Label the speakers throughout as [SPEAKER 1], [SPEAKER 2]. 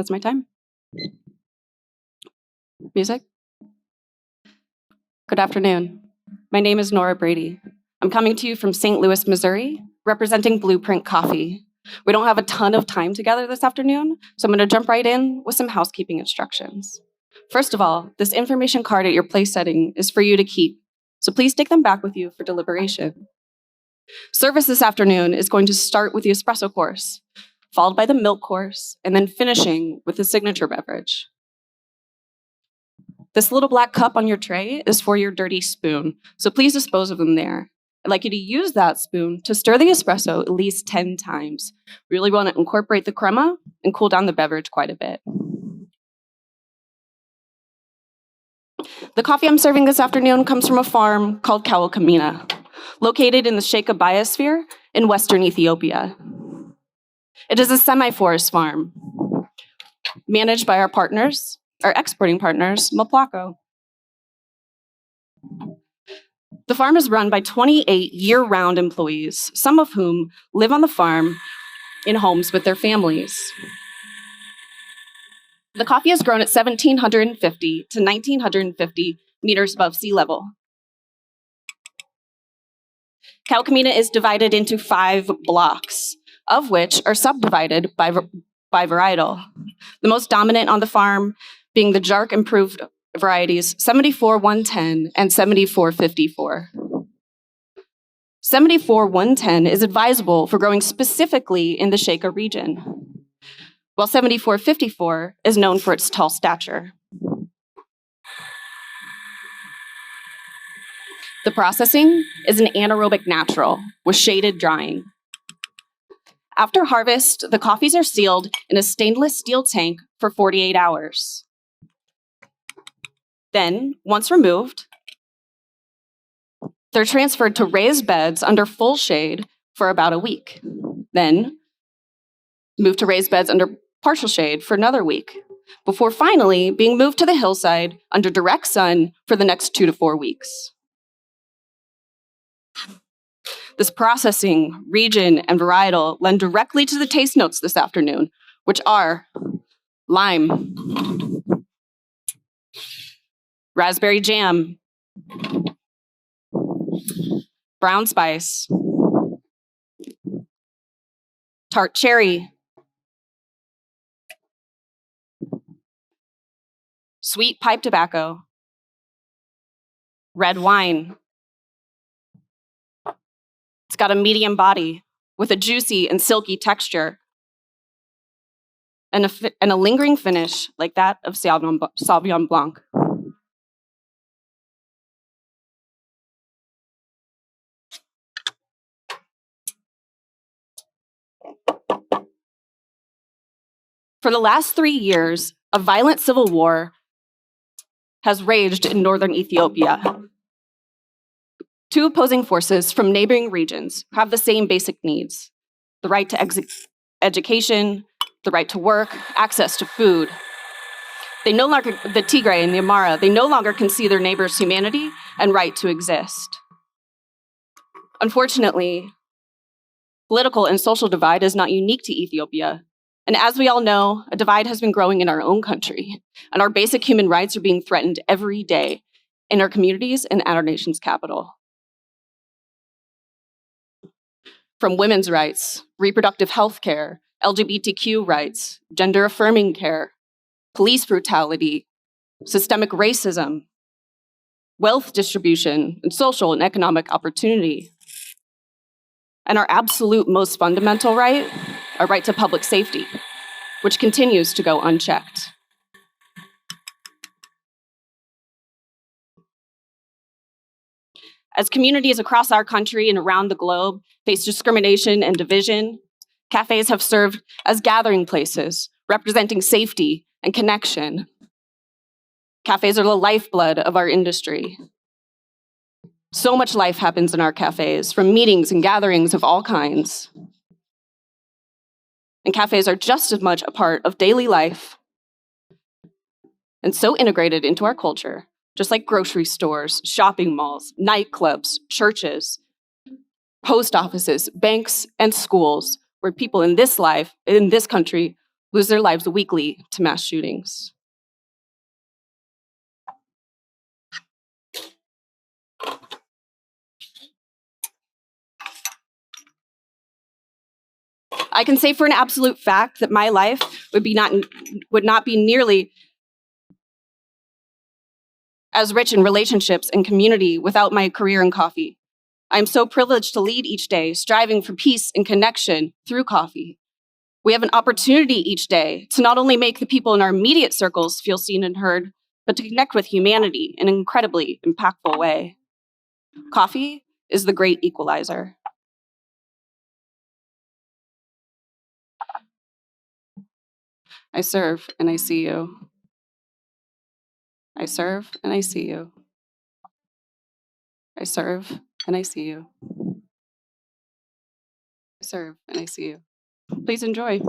[SPEAKER 1] That's my time. Music? Good afternoon. My name is Nora Brady. I'm coming to you from St. Louis, Missouri, representing Blueprint Coffee. We don't have a ton of time together this afternoon, so I'm going to jump right in with some housekeeping instructions. First of all, this information card at your place setting is for you to keep, so please take them back with you for deliberation. Service this afternoon is going to start with the espresso course, followed by the milk course, and then finishing with the signature beverage. This little black cup on your tray is for your dirty spoon, so please dispose of them there. I'd like you to use that spoon to stir the espresso at least 10 times. We really want to incorporate the crema and cool down the beverage quite a bit. The coffee I'm serving this afternoon comes from a farm called Kamina, located in the Sheikha Biosphere in western Ethiopia. It is a semi-forest farm managed by our exporting partners, Maplako. The farm is run by 28 year-round employees, some of whom live on the farm in homes with their families. The coffee is grown at 1,750 to 1,950 meters above sea level. Kamina is divided into 5 blocks, of which are subdivided by varietal. The most dominant on the farm being the JARC improved varieties 74-110 and 74-54. 74-110 is advisable for growing specifically in the Sheikha region, while 74-54 is known for its tall stature. The processing is an anaerobic natural with shaded drying. After harvest, the coffees are sealed in a stainless steel tank for 48 hours. Then, once removed, they're transferred to raised beds under full shade for about a week. Then, moved to raised beds under partial shade for another week, before finally being moved to the hillside under direct sun for the next 2 to 4 weeks. This processing, region, and varietal lend directly to the taste notes this afternoon, which are lime, raspberry jam, brown spice, tart cherry, sweet pipe tobacco, red wine. It's got a medium body with a juicy and silky texture and a lingering finish like that of Sauvignon Blanc. For the last 3 years, a violent civil war has raged in northern Ethiopia. 2 opposing forces from neighboring regions have the same basic needs: the right to education, the right to work, access to food. The Tigray and the Amhara, they no longer can see their neighbors' humanity and right to exist. Unfortunately, political and social divide is not unique to Ethiopia. And as we all know, a divide has been growing in our own country, and our basic human rights are being threatened every day in our communities and at our nation's capital. From women's rights, reproductive health care, LGBTQ rights, gender-affirming care, police brutality, systemic racism, wealth distribution, and social and economic opportunity. And our absolute most fundamental right, our right to public safety, which continues to go unchecked. As communities across our country and around the globe face discrimination and division, cafes have served as gathering places, representing safety and connection. Cafes are the lifeblood of our industry. So much life happens in our cafes, from meetings and gatherings of all kinds. And cafes are just as much a part of daily life and so integrated into our culture, just like grocery stores, shopping malls, nightclubs, churches, post offices, banks, and schools, where people in this country lose their lives weekly to mass shootings. I can say for an absolute fact that my life would not be nearly as rich in relationships and community without my career in coffee. I am so privileged to lead each day, striving for peace and connection through coffee. We have an opportunity each day to not only make the people in our immediate circles feel seen and heard, but to connect with humanity in an incredibly impactful way. Coffee is the great equalizer. I serve and I see you. I serve and I see you. I serve and I see you. I serve and I see you. Please enjoy.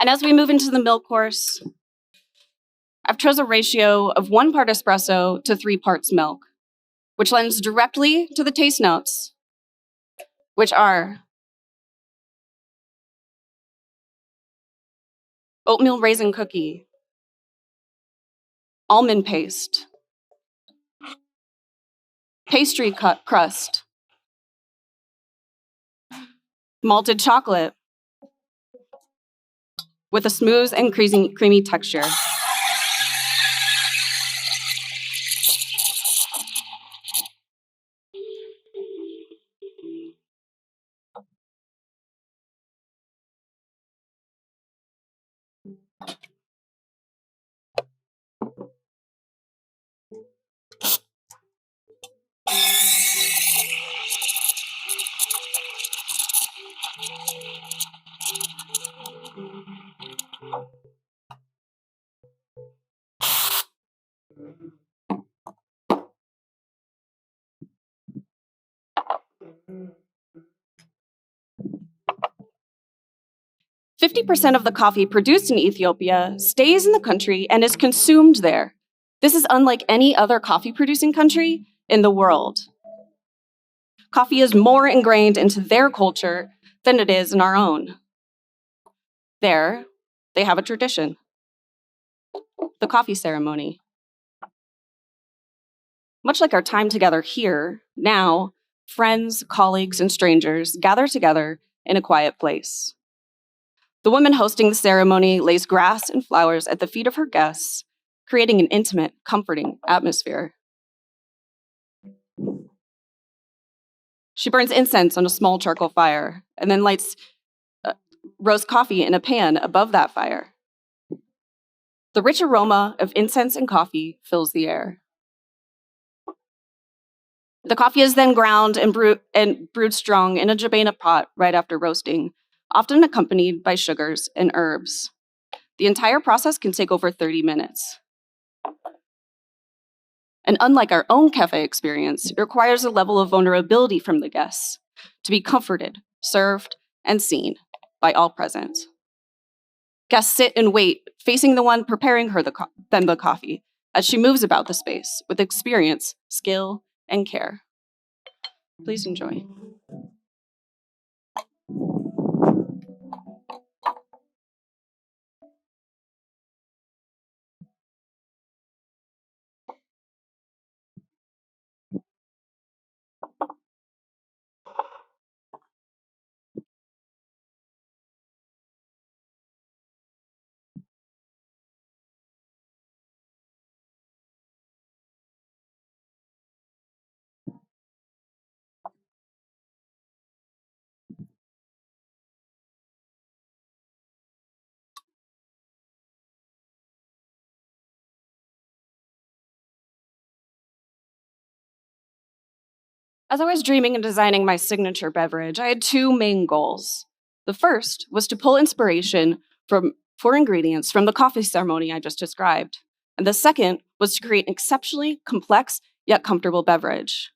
[SPEAKER 1] And as we move into the milk course, I've chose a ratio of 1 part espresso to 3 parts milk, which lends directly to the taste notes, which are oatmeal raisin cookie, almond paste, pastry crust, malted chocolate with a smooth and creamy texture. Mm. 50% of the coffee produced in Ethiopia stays in the country and is consumed there. This is unlike any other coffee producing country in the world. Coffee is more ingrained into their culture than it is in our own. There, they have a tradition, the coffee ceremony. Much like our time together here, now, friends, colleagues, and strangers gather together in a quiet place. The woman hosting the ceremony lays grass and flowers at the feet of her guests, creating an intimate, comforting atmosphere. She burns incense on a small charcoal fire and then lights roast coffee in a pan above that fire. The rich aroma of incense and coffee fills the air. The coffee is then ground and brewed strong in a jabana pot right after roasting, often accompanied by sugars and herbs. The entire process can take over 30 minutes. And unlike our own cafe experience, it requires a level of vulnerability from the guests to be comforted, served, and seen by all present. Guests sit and wait, facing the one preparing them the coffee, as she moves about the space with experience, skill, and care. Please enjoy. As I was dreaming and designing my signature beverage, I had two main goals. The first was to pull inspiration for ingredients from the coffee ceremony I just described. And the second was to create an exceptionally complex yet comfortable beverage.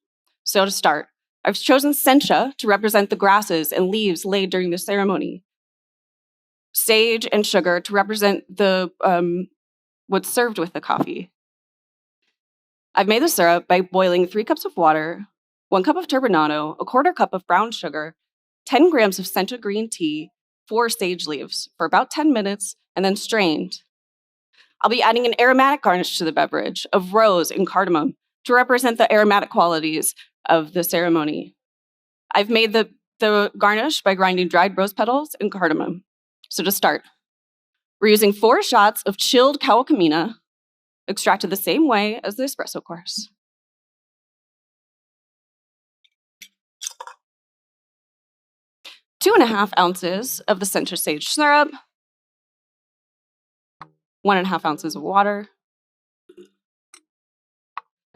[SPEAKER 1] So to start, I've chosen sencha to represent the grasses and leaves laid during the ceremony, sage and sugar to represent the what's served with the coffee. I've made the syrup by boiling 3 cups of water, 1 cup of turbinado, a 1/4 cup of brown sugar, 10 grams of sencha green tea, 4 sage leaves for about 10 minutes, and then strained. I'll be adding an aromatic garnish to the beverage of rose and cardamom to represent the aromatic qualities of the ceremony. I've made the garnish by grinding dried rose petals and cardamom. So to start, we're using 4 shots of chilled Kawakimina, extracted the same way as the espresso course. 2.5 ounces of the sencha sage syrup, 1.5 ounces of water,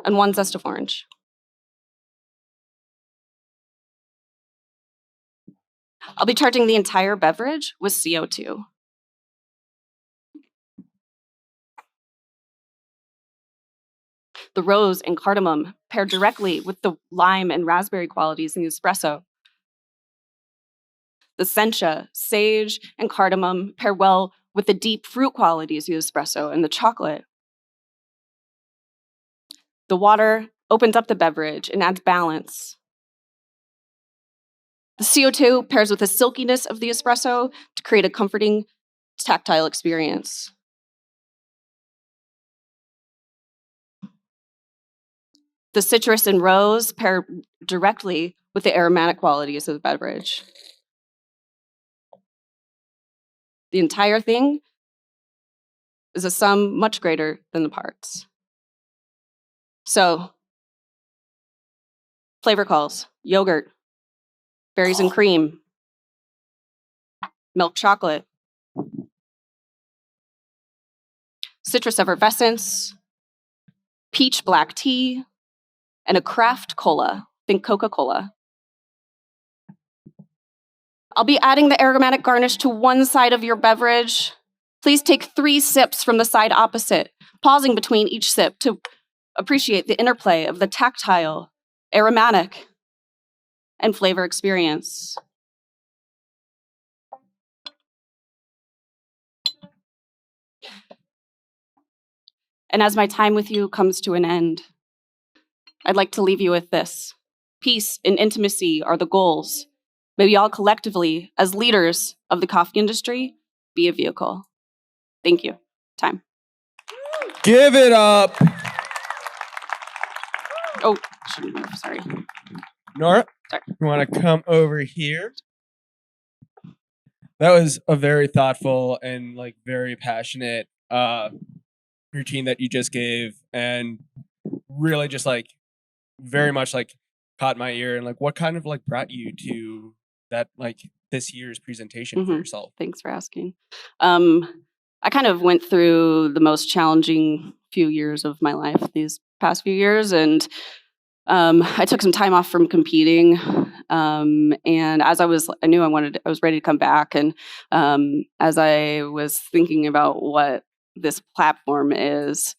[SPEAKER 1] and 1 zest of orange. I'll be charging the entire beverage with CO2. The rose and cardamom pair directly with the lime and raspberry qualities in the espresso. The sencha, sage, and cardamom pair well with the deep fruit qualities of the espresso and the chocolate. The water opens up the beverage and adds balance. The CO2 pairs with the silkiness of the espresso to create a comforting, tactile experience. The citrus and rose pair directly with the aromatic qualities of the beverage. The entire thing is a sum much greater than the parts. So, flavor calls: yogurt, berries and cream, milk chocolate, citrus effervescence, peach black tea, and a craft cola, think Coca-Cola. I'll be adding the aromatic garnish to one side of your beverage. Please take 3 sips from the side opposite, pausing between each sip to appreciate the interplay of the tactile, aromatic, and flavor experience. And as my time with you comes to an end, I'd like to leave you with this. Peace and intimacy are the goals. May we all collectively, as leaders of the coffee industry, be a vehicle. Thank you. Time.
[SPEAKER 2] Give it up.
[SPEAKER 1] Oh, shouldn't move, sorry.
[SPEAKER 2] Nora,
[SPEAKER 1] Sorry.
[SPEAKER 2] you want to come over here? That was a very thoughtful and very passionate routine that you just gave, and really just like very much like caught my ear. And like, what kind of like brought you to that like this year's presentation for yourself?
[SPEAKER 1] Thanks for asking. I kind of went through the most challenging few years of my life these past few years, and I took some time off from competing. And as I knew I was ready to come back. And as I was thinking about what this platform is,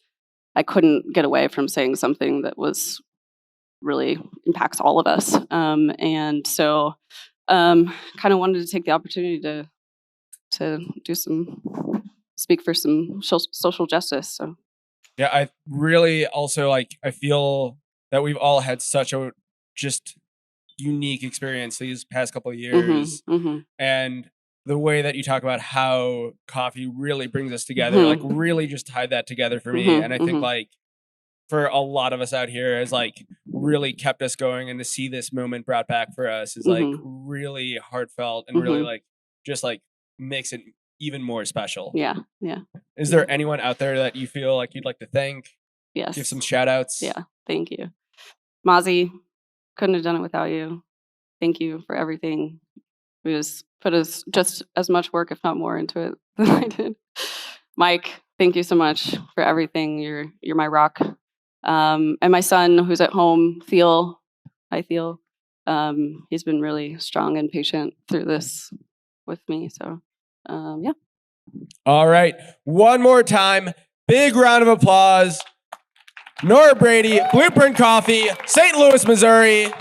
[SPEAKER 1] I couldn't get away from saying something that was really impacts all of us. And so kind of wanted to take the opportunity to speak for some social justice. So
[SPEAKER 2] yeah, I really also like, I feel that we've all had such a just unique experience these past couple of years. And the way that you talk about how coffee really brings us together, like really just tied that together for me. And I think like for a lot of us out here has like really kept us going, and to see this moment brought back for us is like really heartfelt and really like just like makes it even more special.
[SPEAKER 1] Yeah.
[SPEAKER 2] Is there anyone out there that you feel like you'd like to thank?
[SPEAKER 1] Yes.
[SPEAKER 2] Give some shout outs?
[SPEAKER 1] Yeah. Thank you. Mozzie, couldn't have done it without you. Thank you for everything. You just put us just as much work, if not more, into it than I did. Mike, thank you so much for everything. You're my rock. And my son, who's at home, Theo, he's been really strong and patient through this with me. So, yeah.
[SPEAKER 2] All right. One more time. Big round of applause. Nora Brady, Blueprint Coffee, St. Louis, Missouri.